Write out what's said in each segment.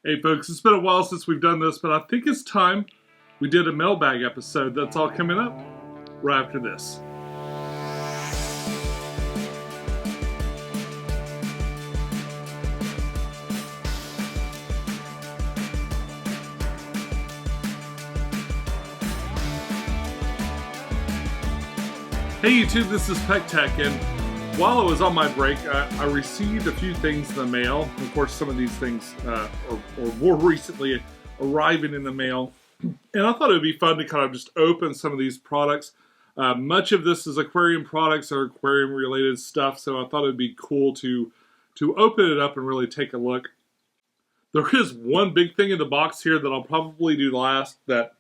Hey folks, it's been a while since we've done this, but I think it's time we did a mailbag episode. That's all coming up right after this. Hey YouTube, this is Pecktec, and while I was on my break, I received a few things in the mail. Of course, some of these things are more recently arriving in the mail. And I thought it would be fun to kind of just open some of these products. Much of this is aquarium products or aquarium related stuff, so I thought it would be cool to open it up and really take a look. There is one big thing in the box here that I'll probably do last that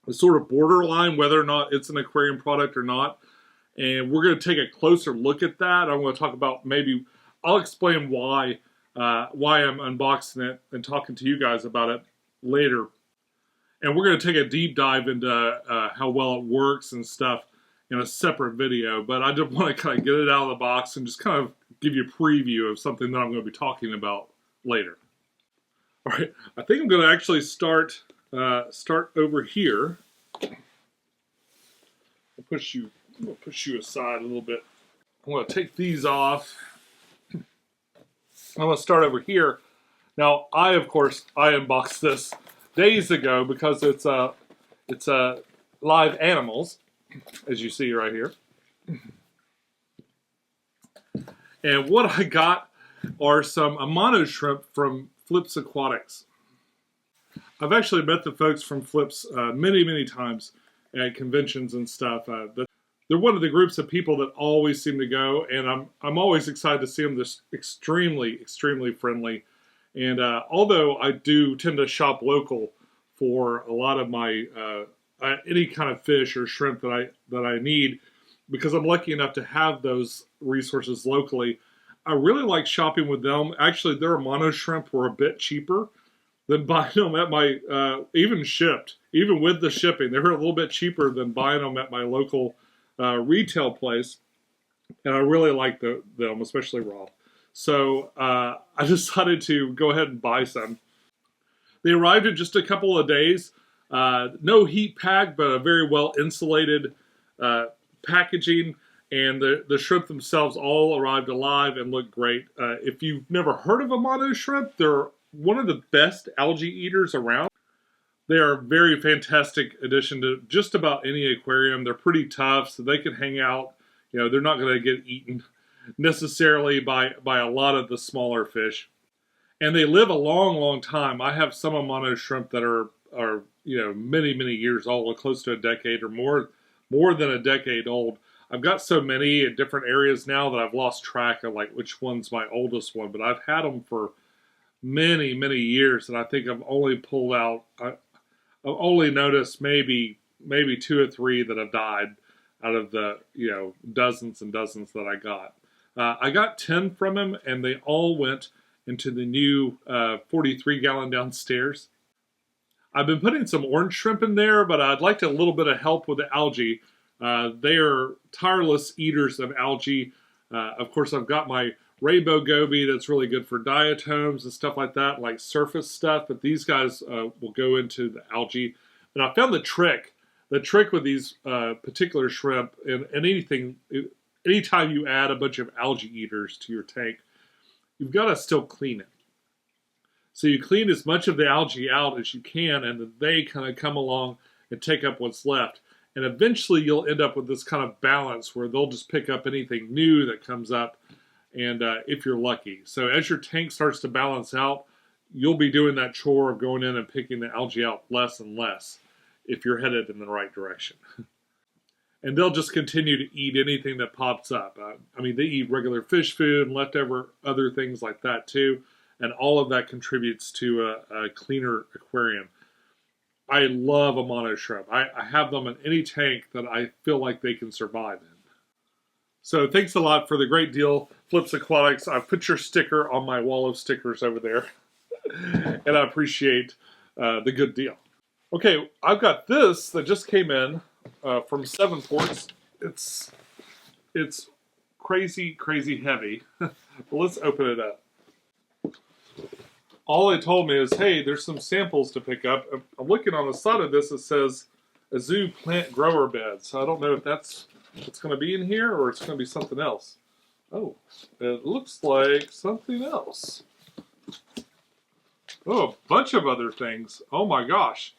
is sort of borderline whether or not it's an aquarium product or not. And we're going to take a closer look at that. I'm going to talk about I'll explain why I'm unboxing it and talking to you guys about it later. And we're going to take a deep dive into how well it works and stuff in a separate video. But I just want to kind of get it out of the box and just kind of give you a preview of something that I'm going to be talking about later. All right, I think I'm going to actually start over here. I'll push you aside a little bit. I'm going to take these off. I'm going to start over here. Now, I unboxed this days ago because it's live animals, as you see right here. And what I got are some Amano shrimp from Flips Aquatics. I've actually met the folks from Flips many times at conventions and stuff. They're one of the groups of people that always seem to go, and I'm always excited to see them. They're extremely friendly. And although I do tend to shop local for a lot of my any kind of fish or shrimp that I need, because I'm lucky enough to have those resources locally, I really like shopping with them. Actually, their Amano shrimp were a bit cheaper than buying them at my even with the shipping. They were a little bit cheaper than buying them at my local retail place, and I really like them, especially raw. So I decided to go ahead and buy some. They arrived in just a couple of days. No heat pack, but a very well insulated packaging, and the shrimp themselves all arrived alive and look great. If you've never heard of Amano shrimp, they're one of the best algae eaters around. They are a very fantastic addition to just about any aquarium. They're pretty tough, so they can hang out. You know, they're not going to get eaten necessarily by a lot of the smaller fish. And they live a long time. I have some Amano shrimp that are many years old, close to a decade or more than a decade old. I've got so many in different areas now that I've lost track of like which one's my oldest one. But I've had them for many years, and I think I've only pulled out. I've only noticed maybe 2 or 3 that have died out of the dozens and dozens that I got. I got 10 from him, and they all went into the new 43-gallon downstairs. I've been putting some orange shrimp in there, but I'd like a little bit of help with the algae. They are tireless eaters of algae. Of course, I've got my rainbow Gobi that's really good for diatoms and stuff like that, like surface stuff, but these guys will go into the algae. And I found the trick with these particular shrimp, and anytime you add a bunch of algae eaters to your tank, you've got to still clean it. So you clean as much of the algae out as you can, and then they kind of come along and take up what's left. And eventually you'll end up with this kind of balance where they'll just pick up anything new that comes up, and if you're lucky. So as your tank starts to balance out, you'll be doing that chore of going in and picking the algae out less and less if you're headed in the right direction. And they'll just continue to eat anything that pops up. They eat regular fish food and leftover other things like that too. And all of that contributes to a cleaner aquarium. I love Amano shrimp. I have them in any tank that I feel like they can survive in. So thanks a lot for the great deal, Flips Aquatics. I've put your sticker on my wall of stickers over there. And I appreciate the good deal. Okay, I've got this that just came in from 7 Ports. It's crazy heavy. Well, let's open it up. All they told me is, hey, there's some samples to pick up. I'm looking on the side of this, it says a zoo plant grower bed. So I don't know if that's what's going to be in here or it's going to be something else. Oh, it looks like something else. Oh, a bunch of other things. Oh my gosh.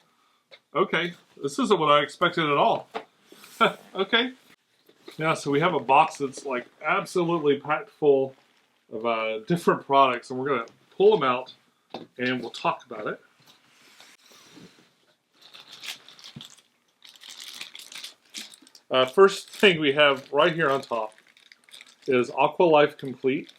Okay, this isn't what I expected at all. Okay. Yeah, so we have a box that's like absolutely packed full of different products, and we're going to pull them out and we'll talk about it. First thing we have right here on top is Aqua Life Complete.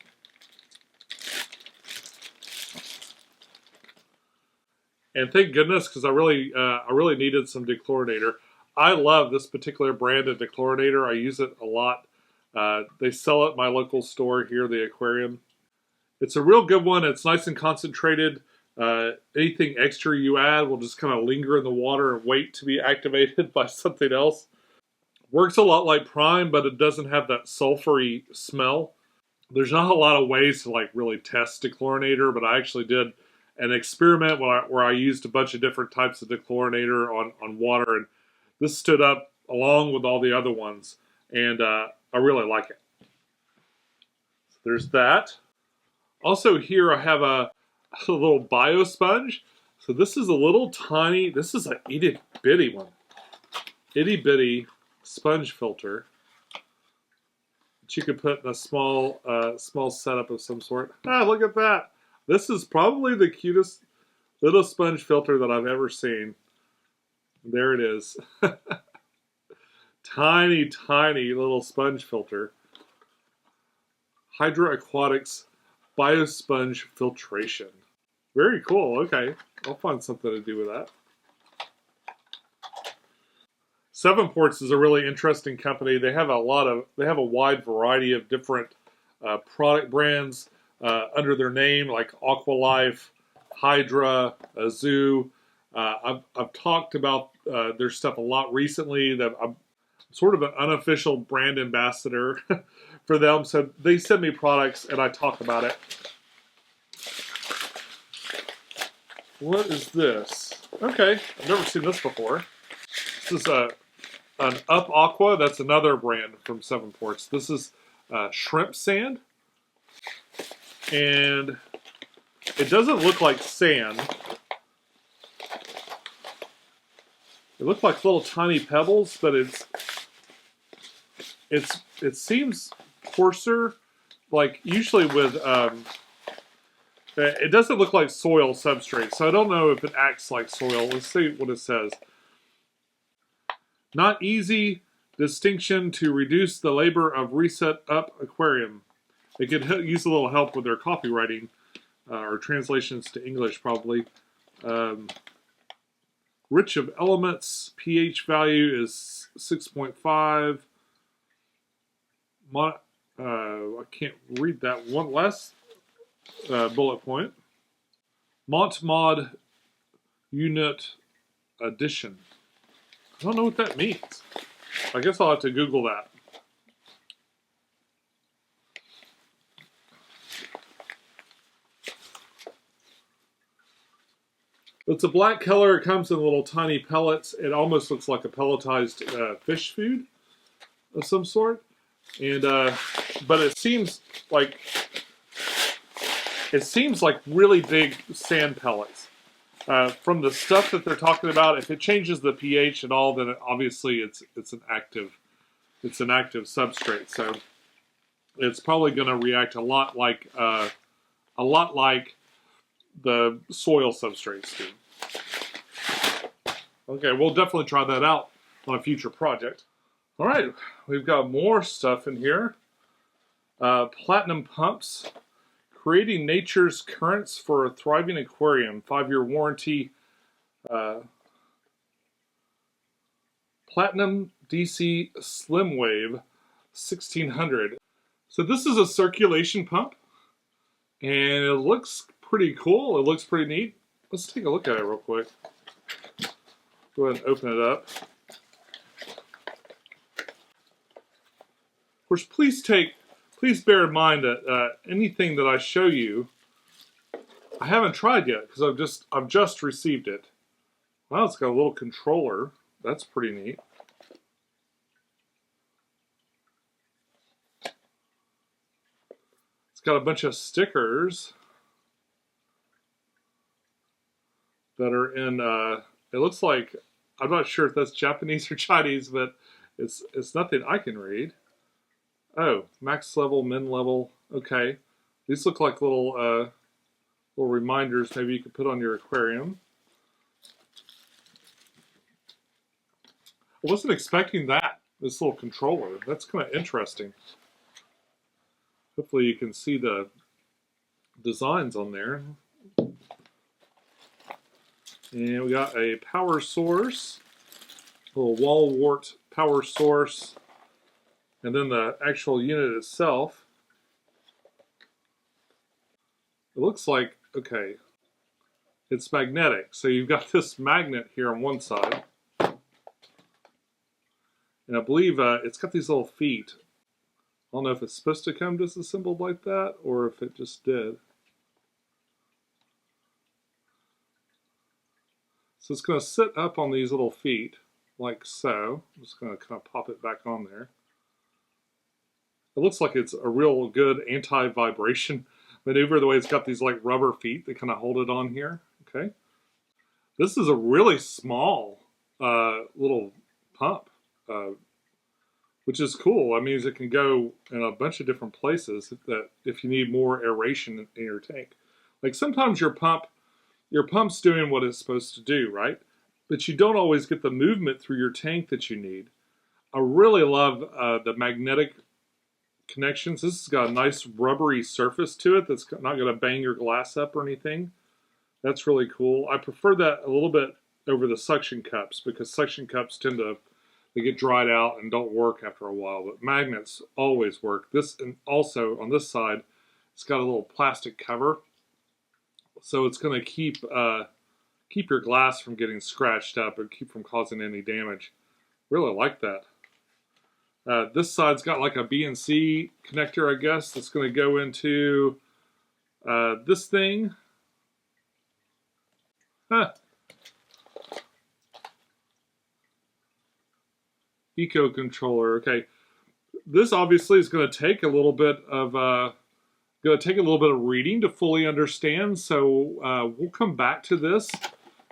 And thank goodness, because I really needed some dechlorinator. I love this particular brand of dechlorinator. I use it a lot. They sell it at my local store here, the aquarium. It's a real good one. It's nice and concentrated. Anything extra you add will just kind of linger in the water and wait to be activated by something else. Works a lot like Prime, but it doesn't have that sulfury smell. There's not a lot of ways to like really test dechlorinator, but I actually did an experiment where I used a bunch of different types of dechlorinator on water, and this stood up along with all the other ones, and I really like it. So there's that. Also here I have a little bio sponge. So this is a little tiny, this is an itty bitty one. Itty bitty sponge filter that you could put in a small setup of some sort. Ah, look at that. This is probably the cutest little sponge filter that I've ever seen. There it is. Tiny, tiny little sponge filter. Hydra Aquatics Biosponge Filtration. Very cool. Okay, I'll find something to do with that. Seven Ports is a really interesting company. They have a wide variety of different product brands under their name, like Aqua Life, Hydra, Zoo. I've talked about their stuff a lot recently. That I'm sort of an unofficial brand ambassador for them. So they send me products and I talk about it. What is this? Okay, I've never seen this before. This is an Up Aqua. That's another brand from Seven Ports. This is shrimp sand. And it doesn't look like sand. It looks like little tiny pebbles, but it seems coarser. Like usually with it doesn't look like soil substrate, so I don't know if it acts like soil. Let's see what it says. Not easy distinction to reduce the labor of reset up aquarium. They could use a little help with their copywriting or translations to English, probably. Rich of elements, pH value is 6.5. I can't read that one last bullet point. Mod unit addition. I don't know what that means. I guess I'll have to Google that. It's a black color. It comes in little tiny pellets. It almost looks like a pelletized fish food of some sort. And but it seems like really big sand pellets. From the stuff that they're talking about, if it changes the pH at all, then obviously it's an active substrate. So it's probably going to react a lot like the soil substrates do. Okay, we'll definitely try that out on a future project. All right, we've got more stuff in here. Platinum pumps. Creating nature's currents for a thriving aquarium. 5-year warranty. Platinum DC Slim Wave 1600. So this is a circulation pump. And it looks pretty cool. It looks pretty neat. Let's take a look at it real quick. Go ahead and open it up. Of course, please bear in mind that anything that I show you I haven't tried yet because I've just received it. Wow, it's got a little controller. That's pretty neat. It's got a bunch of stickers that are in, it looks like, I'm not sure if that's Japanese or Chinese, but it's nothing I can read. Oh, max level, min level. Okay. These look like little reminders maybe you could put on your aquarium. I wasn't expecting that, this little controller. That's kind of interesting. Hopefully you can see the designs on there. And we got a power source, a little wall wart power source, and then the actual unit itself. It looks like, okay, it's magnetic. So you've got this magnet here on one side. And I believe it's got these little feet. I don't know if it's supposed to come disassembled like that or if it just did. So it's going to sit up on these little feet like so. I'm just going to kind of pop it back on there. It looks like it's a real good anti-vibration maneuver, the way it's got these like rubber feet that kind of hold it on here. Okay. This is a really small little pump, which is cool. That means it can go in a bunch of different places that if you need more aeration in your tank. Like sometimes your pump's doing what it's supposed to do, right? But you don't always get the movement through your tank that you need. I really love the magnetic connections. This has got a nice rubbery surface to it that's not going to bang your glass up or anything. That's really cool. I prefer that a little bit over the suction cups because suction cups tend to they get dried out and don't work after a while, but magnets always work. This, and also on this side, it's got a little plastic cover, so it's going to keep your glass from getting scratched up and keep from causing any damage. Really like that. This side's got like a BNC connector, I guess, that's going to go into this thing. Huh. Eco controller. Okay, this obviously is going to take a little bit of reading to fully understand. So we'll come back to this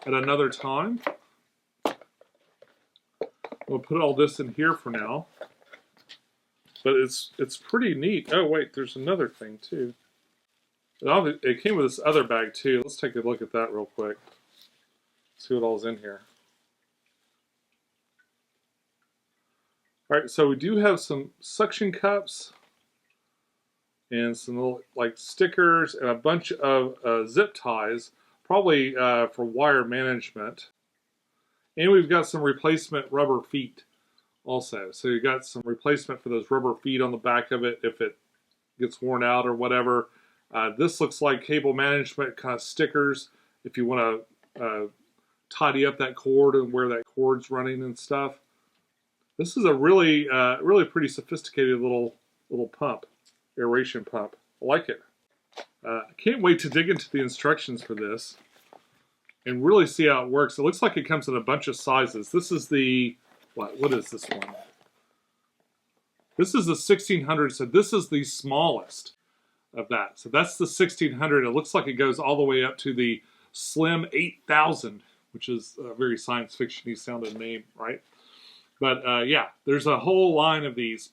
at another time. We'll put all this in here for now. But it's pretty neat. Oh wait, there's another thing too. It came with this other bag too. Let's take a look at that real quick. See what all's in here. All right, so we do have some suction cups and some little like stickers and a bunch of zip ties, probably for wire management. And we've got some replacement rubber feet also. So you got some replacement for those rubber feet on the back of it if it gets worn out or whatever. This looks like cable management kind of stickers if you want to tidy up that cord and where that cord's running and stuff. This is a really pretty sophisticated little pump, aeration pump. I like it. I can't wait to dig into the instructions for this and really see how it works. It looks like it comes in a bunch of sizes. This is the, what is this one? This is the 1600, so this is the smallest of that. So that's the 1600. It looks like it goes all the way up to the slim 8000, which is a very science fiction-y sounding name, right? But yeah, there's a whole line of these.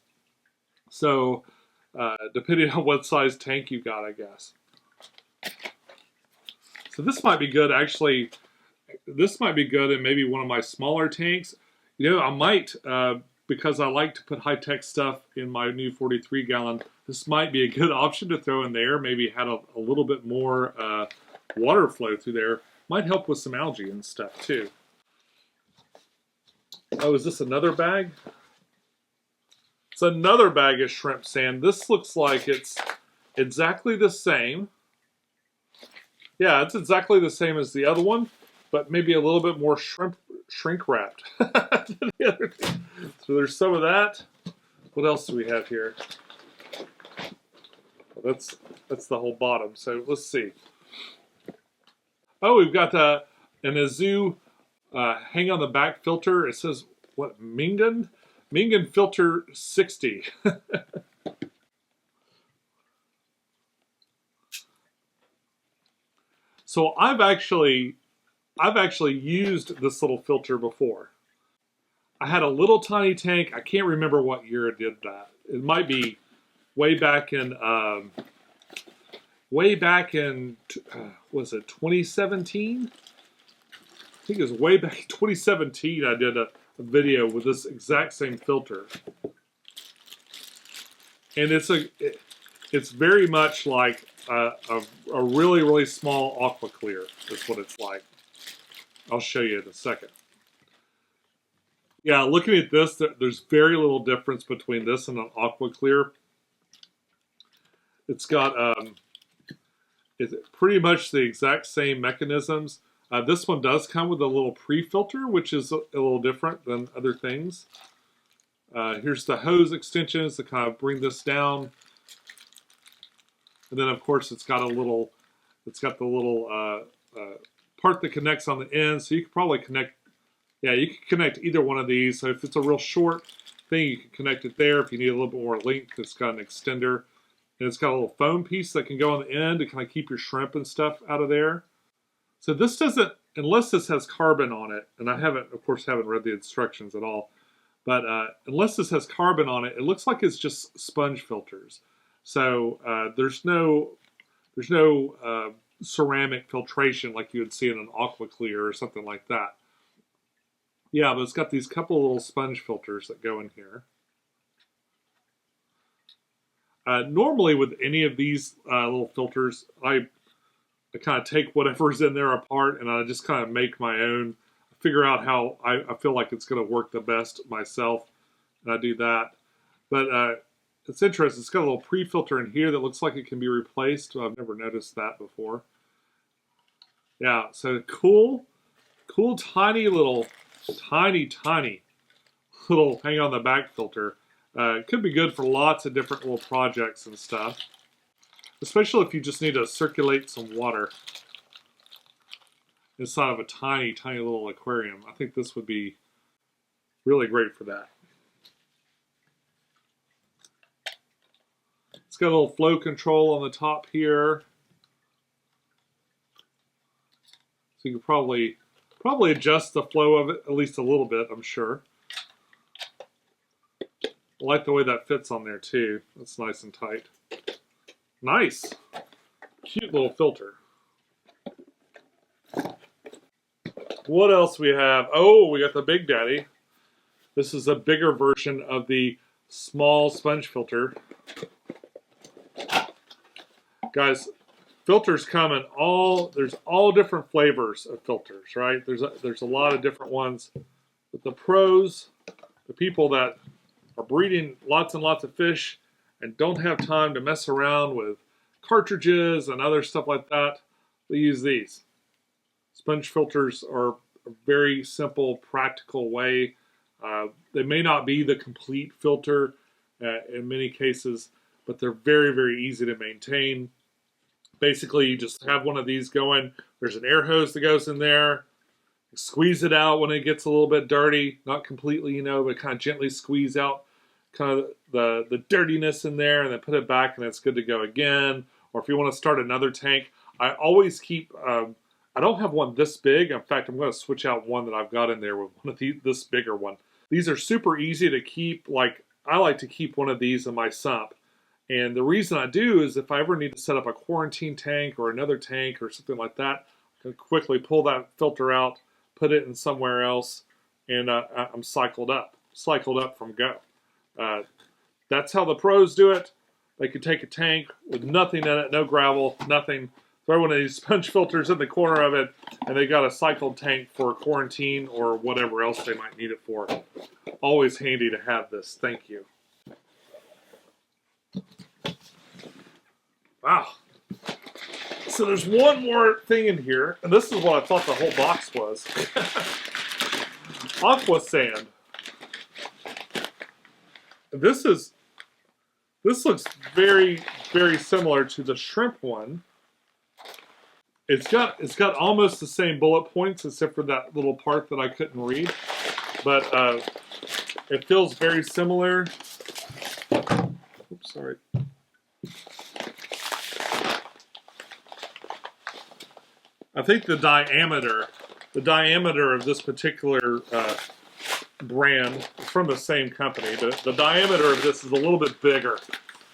So depending on what size tank you got, I guess. So this might be good, actually. This might be good in maybe one of my smaller tanks. You know, I might, because I like to put high-tech stuff in my new 43-gallon, this might be a good option to throw in there. Maybe had a little bit more water flow through there. Might help with some algae and stuff, too. Oh, is this another bag? It's another bag of shrimp sand. This looks like it's exactly the same. Yeah, it's exactly the same as the other one, but maybe a little bit more shrink wrapped than the other thing. So there's some of that. What else do we have here? Well, that's the whole bottom. So let's see. Oh, we've got an Azu hang on the back filter. It says, what, Mingan? Mingan filter 60. So I've actually used this little filter before. I had a little tiny tank. I can't remember what year it did that. It might be way back in was it 2017? I think it was way back in 2017. I did a video with this exact same filter, and it's very much like a really small aqua clear is what it's like. I'll show you in a second. Yeah, looking at this, there's very little difference between this and an aqua clear. It's got it's pretty much the exact same mechanisms. This one does come with a little pre-filter, which is a little different than other things. Here's the hose extensions to kind of bring this down. And then, of course, it's got the little part that connects on the end. So you could probably connect, yeah, you can connect either one of these. So if it's a real short thing, you can connect it there. If you need a little bit more length, it's got an extender. And it's got a little foam piece that can go on the end to kind of keep your shrimp and stuff out of there. So this doesn't, unless this has carbon on it, and I haven't, of course, haven't read the instructions at all, but unless this has carbon on it, it looks like it's just sponge filters. So there's no ceramic filtration like you would see in an aqua clear or something like that. Yeah, but it's got these couple little sponge filters that go in here. Normally with any of these little filters, I kind of take whatever's in there apart and I just kind of make my own, figure out how I feel like it's going to work the best myself, and I do that. But it's interesting. It's got a little pre-filter in here that looks like it can be replaced. I've never noticed that before. Yeah, so cool, tiny little hang on the back filter. It could be good for lots of different little projects and stuff, especially if you just need to circulate some water inside of a tiny little aquarium. I think this would be really great for that. It's got a little flow control on the top here, so you can probably adjust the flow of it at least a little bit, I'm sure. I like the way that fits on there too. That's nice and tight. Nice. Cute little filter. What else we have? Oh, we got the Big Daddy. This is a bigger version of the small sponge filter. Guys, filters come in there's all different flavors of filters, right? There's a lot of different ones. But the pros, the people that are breeding lots and lots of fish and don't have time to mess around with cartridges and other stuff like that, they use these. Sponge filters are a very simple, practical way. They may not be the complete filter in many cases, but they're very easy to maintain. Basically, you just have one of these going. There's an air hose that goes in there. Squeeze it out when it gets a little bit dirty. Not completely, but kind of gently squeeze out kind of the dirtiness in there, and then put it back, and it's good to go again. Or if you want to start another tank, I always keep, I don't have one this big. In fact, I'm going to switch out one that I've got in there with one of this bigger one. These are super easy to keep. Like, I like to keep one of these in my sump. And the reason I do is if I ever need to set up a quarantine tank or another tank or something like that, I can quickly pull that filter out, put it in somewhere else, and I'm cycled up from go. That's how the pros do it. They could take a tank with nothing in it, no gravel, nothing, throw one of these sponge filters in the corner of it, and they got a cycled tank for quarantine or whatever else they might need it for. Always handy to have this. Thank you. Wow. So there's one more thing in here, and this is what I thought the whole box was. Aqua Sand. This looks very similar to the shrimp one. It's got almost the same bullet points except for that little part that I couldn't read, but it feels very similar. Oops, sorry. I think the diameter of this particular brand is from the same company. The diameter of this is a little bit bigger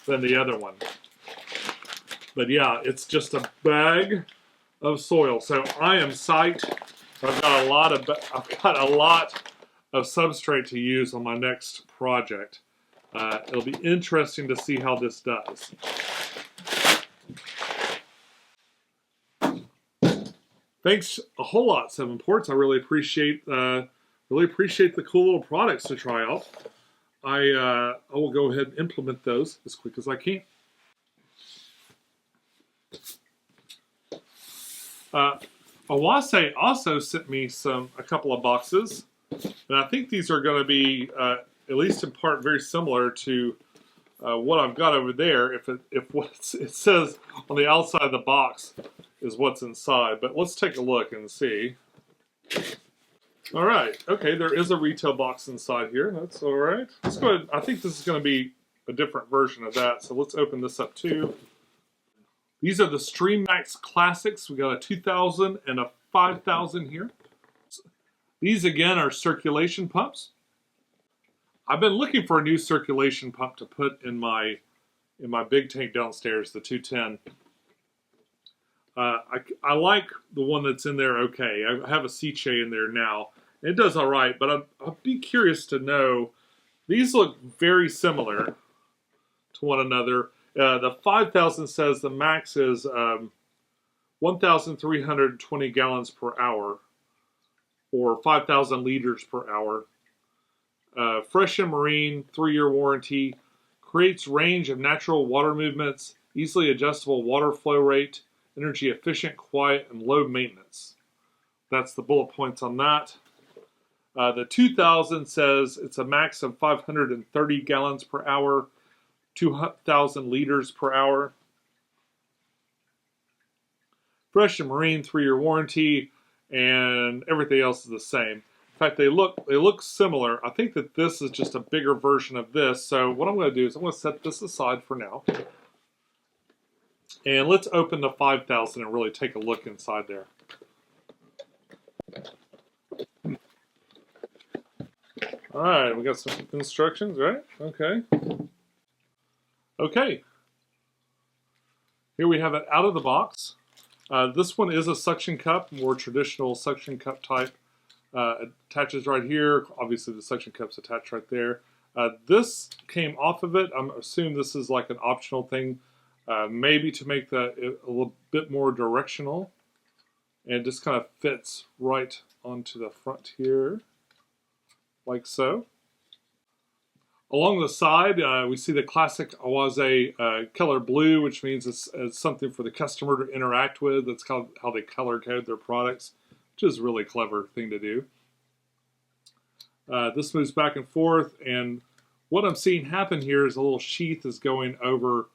than the other one. But yeah, it's just a bag of soil. So I am psyched. I've got a lot of substrate to use on my next project. It'll be interesting to see how this does. Thanks a whole lot, 7 Ports. I really appreciate the cool little products to try out. I will go ahead and implement those as quick as I can. Oase also sent me a couple of boxes, and I think these are going to be at least in part very similar to what I've got over there. If what it says on the outside of the box is what's inside, but let's take a look and see. All right, okay, there is a retail box inside here. That's all right. Let's go ahead. I think this is going to be a different version of that, so let's open this up too. These are the StreamMax Classics. We got a 2000 and a 5000 here. These again are circulation pumps. I've been looking for a new circulation pump to put in my big tank downstairs, the 210. I like the one that's in there okay. I have a Seche in there now. It does all right, but I'd be curious to know. These look very similar to one another. The 5000 says the max is 1,320 gallons per hour, or 5,000 liters per hour. Fresh and marine, 3-year warranty. Creates range of natural water movements, easily adjustable water flow rate, energy efficient, quiet, and low maintenance. That's the bullet points on that. The 2000 says it's a max of 530 gallons per hour, 2,000 liters per hour. Fresh and marine, 3-year warranty, and everything else is the same. In fact, they look similar. I think that this is just a bigger version of this. So what I'm going to do is I'm going to set this aside for now. And let's open the 5000 and really take a look inside there. All right, we got some instructions, right? Okay. Okay. Here we have it out of the box. This one is a suction cup, more traditional suction cup type. Attaches right here. Obviously, the suction cup's attached right there. This came off of it. I'm assuming this is like an optional thing, maybe to make that a little bit more directional. And it just kind of fits right onto the front here, like so. Along the side, we see the classic Oase color blue, which means it's something for the customer to interact with. That's how they color code their products, which is a really clever thing to do. This moves back and forth, and what I'm seeing happen here is a little sheath is going over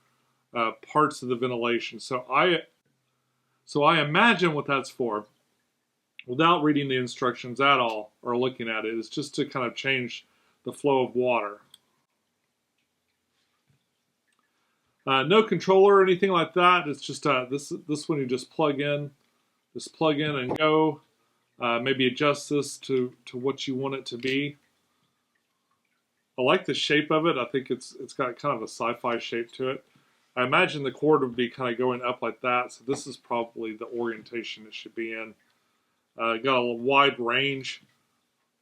parts of the ventilation. So I imagine what that's for, without reading the instructions at all or looking at it, is just to kind of change the flow of water. No controller or anything like that. It's just this one you just plug in and go. Maybe adjust this to what you want it to be. I like the shape of it. I think it's got kind of a sci-fi shape to it. I imagine the cord would be kind of going up like that, so this is probably the orientation it should be in. Got a wide range,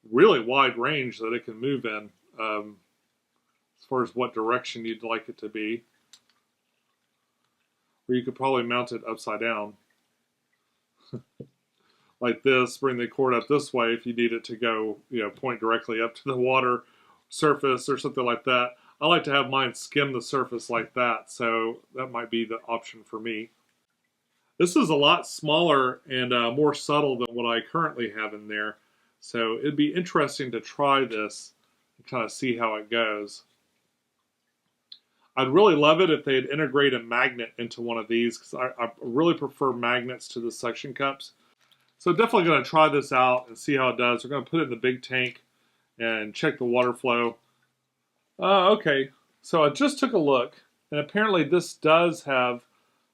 really wide range that it can move in, as far as what direction you'd like it to be. Or you could probably mount it upside down. Like this, bring the cord up this way if you need it to go, point directly up to the water surface or something like that. I like to have mine skim the surface like that, so that might be the option for me. This is a lot smaller and more subtle than what I currently have in there, so it'd be interesting to try this and kind of see how it goes. I'd really love it if they'd integrate a magnet into one of these, because I really prefer magnets to the suction cups. So definitely going to try this out and see how it does. We're going to put it in the big tank and check the water flow. Okay, so I just took a look, and apparently this does have,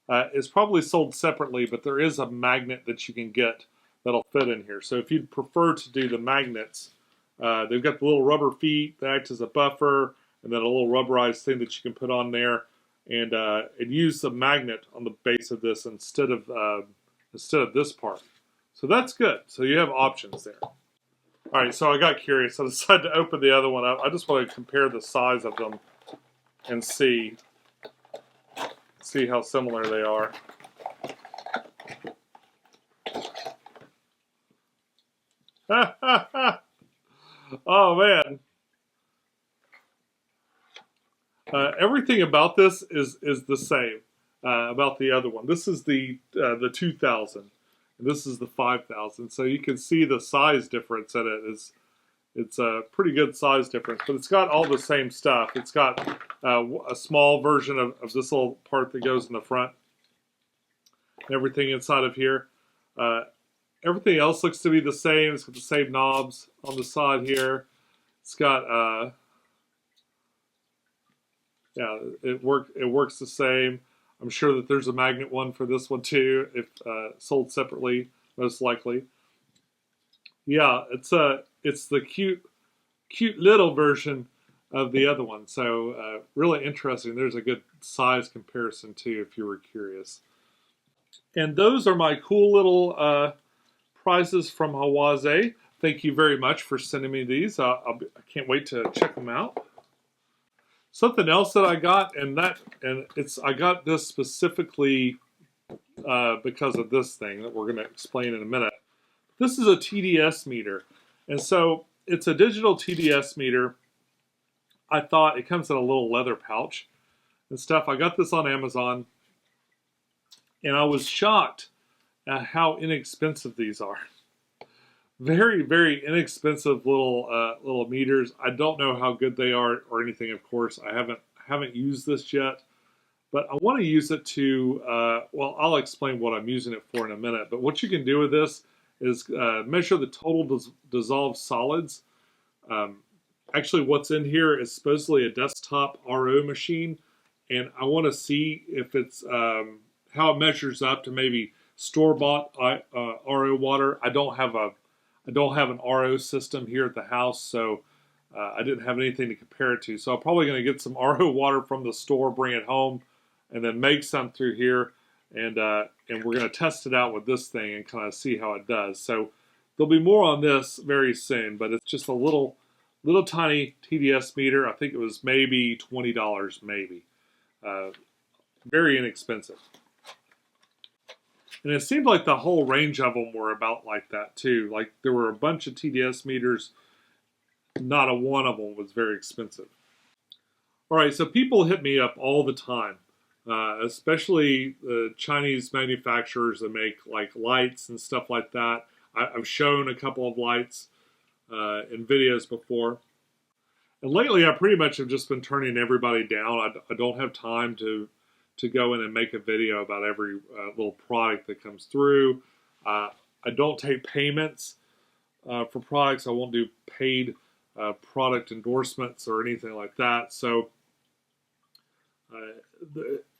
it's probably sold separately, but there is a magnet that you can get that'll fit in here. So if you'd prefer to do the magnets, they've got the little rubber feet that act as a buffer, and then a little rubberized thing that you can put on there, and use the magnet on the base of this instead of this part. So that's good. So you have options there. All right, so I got curious. I decided to open the other one up. I just want to compare the size of them and see how similar they are. Oh man. Everything about this is the same about the other one. This is the 2000. And this is the 5000. So you can see the size difference in it. It's a pretty good size difference, but it's got all the same stuff. It's got a small version of this little part that goes in the front. Everything inside of here. Everything else looks to be the same. It's got the same knobs on the side here. It's got yeah, it works the same. I'm sure that there's a magnet one for this one too, if sold separately, most likely. Yeah, it's the cute little version of the other one. So really interesting. There's a good size comparison too, if you were curious. And those are my cool little prizes from Oase. Thank you very much for sending me these. I can't wait to check them out. Something else that I got, I got this specifically because of this thing that we're going to explain in a minute. This is a TDS meter, and so it's a digital TDS meter. I thought it comes in a little leather pouch and stuff. I got this on Amazon, and I was shocked at how inexpensive these are. Very, very inexpensive little meters. I don't know how good they are or anything. Of course, I haven't used this yet, but I want to use it to. Well, I'll explain what I'm using it for in a minute. But what you can do with this is measure the total dissolved solids. Actually, what's in here is supposedly a desktop RO machine, and I want to see if it's how it measures up to maybe store-bought RO water. I don't have an RO system here at the house, so I didn't have anything to compare it to. So I'm probably going to get some RO water from the store, bring it home, and then make some through here, and we're going to test it out with this thing and kind of see how it does. So there'll be more on this very soon, but it's just a little tiny TDS meter. I think it was maybe $20, maybe. Very inexpensive. And it seemed like the whole range of them were about like that too. Like there were a bunch of TDS meters. Not a one of them was very expensive. All right, so people hit me up all the time, especially the Chinese manufacturers that make like lights and stuff like that. I've shown a couple of lights in videos before. And lately I pretty much have just been turning everybody down. I don't have time to go in and make a video about every little product that comes through. I don't take payments for products. I won't do paid product endorsements or anything like that. So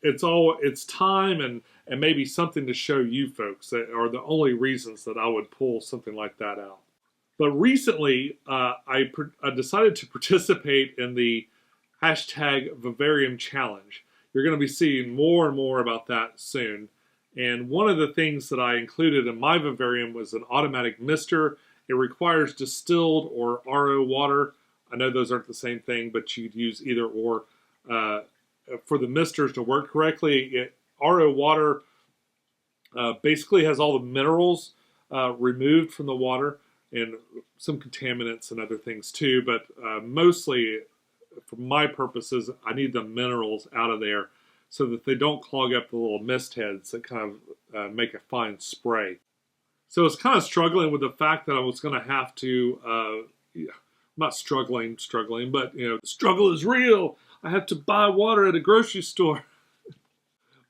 it's time and maybe something to show you folks that are the only reasons that I would pull something like that out. But recently, I decided to participate in the hashtag Vivarium Challenge. You're going to be seeing more and more about that soon. And one of the things that I included in my vivarium was an automatic mister. It requires distilled or RO water. I know those aren't the same thing, but you'd use either or. For the misters to work correctly, RO water basically has all the minerals removed from the water and some contaminants and other things too. But mostly, for my purposes, I need the minerals out of there so that they don't clog up the little mist heads that kind of make a fine spray. So I was kind of struggling with the fact that I was going to have to not struggling, but you know, the struggle is real. I have to buy water at a grocery store.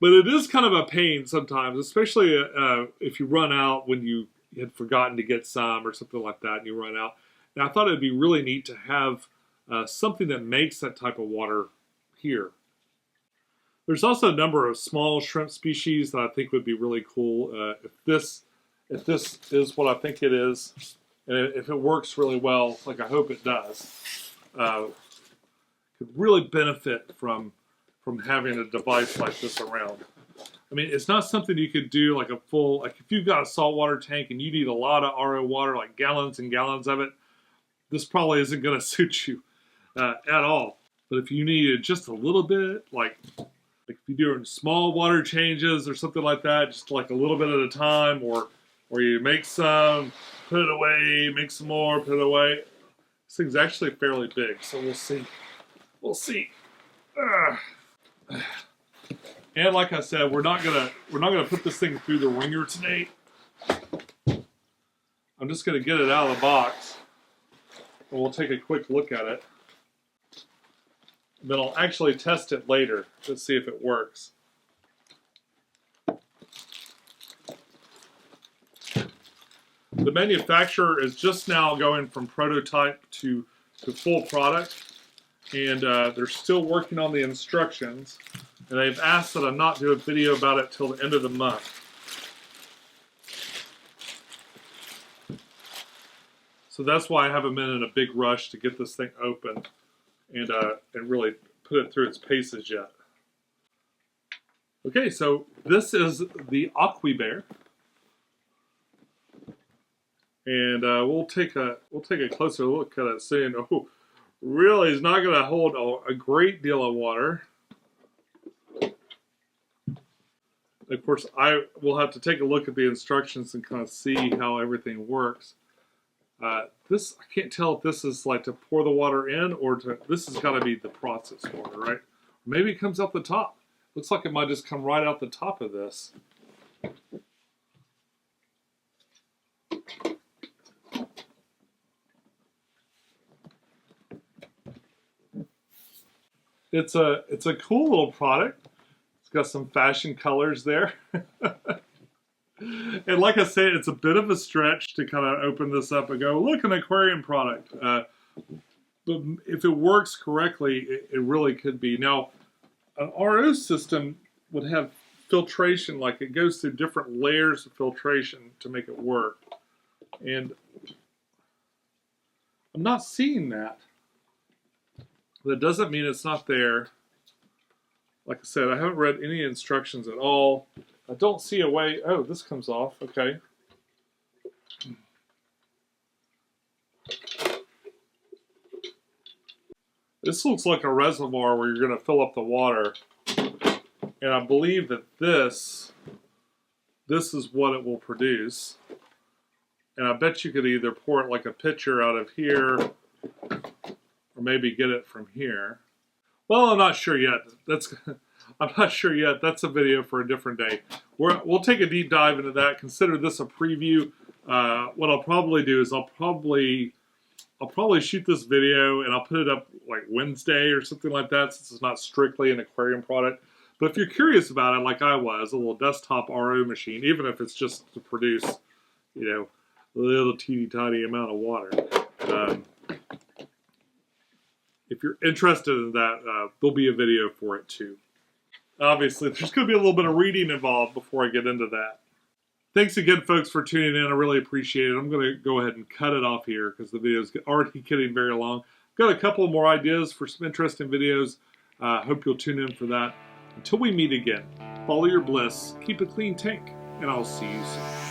But it is kind of a pain sometimes, especially if you run out when you had forgotten to get some or something like that and you run out. And I thought it'd be really neat to have something that makes that type of water here. There's also a number of small shrimp species that I think would be really cool. If this is what I think it is, and if it works really well, like I hope it does, could really benefit from having a device like this around. I mean, it's not something you could do like a full, like if you've got a saltwater tank and you need a lot of RO water, like gallons and gallons of it, this probably isn't going to suit you at all. But if you needed just a little bit, like if you're doing small water changes or something like that, just like a little bit at a time, or you make some, put it away, make some more, put it away. This thing's actually fairly big, so we'll see. We'll see. And like I said, we're not gonna put this thing through the ringer today. I'm just gonna get it out of the box, and we'll take a quick look at it. Then I'll actually test it later to see if it works. The manufacturer is just now going from prototype to full product, and they're still working on the instructions, and they've asked that I not do a video about it till the end of the month. So that's why I haven't been in a big rush to get this thing open and really put it through its paces yet. Okay, so this is the Aquabear, and we'll take a closer look at it soon. Oh, really, it's not going to hold a great deal of water. Of course, I will have to take a look at the instructions and kind of see how everything works. This, I can't tell if this is like to pour the water in or to, this has got to be the process water, right? Or maybe it comes out the top. Looks like it might just come right out the top of this. It's a cool little product. It's got some fashion colors there. And like I said, it's a bit of a stretch to kind of open this up and go, look, an aquarium product. But if it works correctly, it really could be. Now, an RO system would have filtration, like it goes through different layers of filtration to make it work. And I'm not seeing that. That doesn't mean it's not there. Like I said, I haven't read any instructions at all. I don't see a way. Oh, this comes off. Okay. This looks like a reservoir where you're going to fill up the water. And I believe that this is what it will produce. And I bet you could either pour it like a pitcher out of here, or maybe get it from here. Well, I'm not sure yet. I'm not sure yet. That's a video for a different day. We'll take a deep dive into that. Consider this a preview. What I'll probably do is I'll probably shoot this video and I'll put it up like Wednesday or something like that, since it's not strictly an aquarium product. But if you're curious about it, like I was, a little desktop RO machine, even if it's just to produce, you know, a little teeny tiny amount of water. If you're interested in that, there'll be a video for it too. Obviously, there's going to be a little bit of reading involved before I get into that. Thanks again, folks, for tuning in. I really appreciate it. I'm going to go ahead and cut it off here because the video is already getting very long. Got a couple more ideas for some interesting videos. Hope you'll tune in for that. Until we meet again, follow your bliss, keep a clean tank, and I'll see you soon.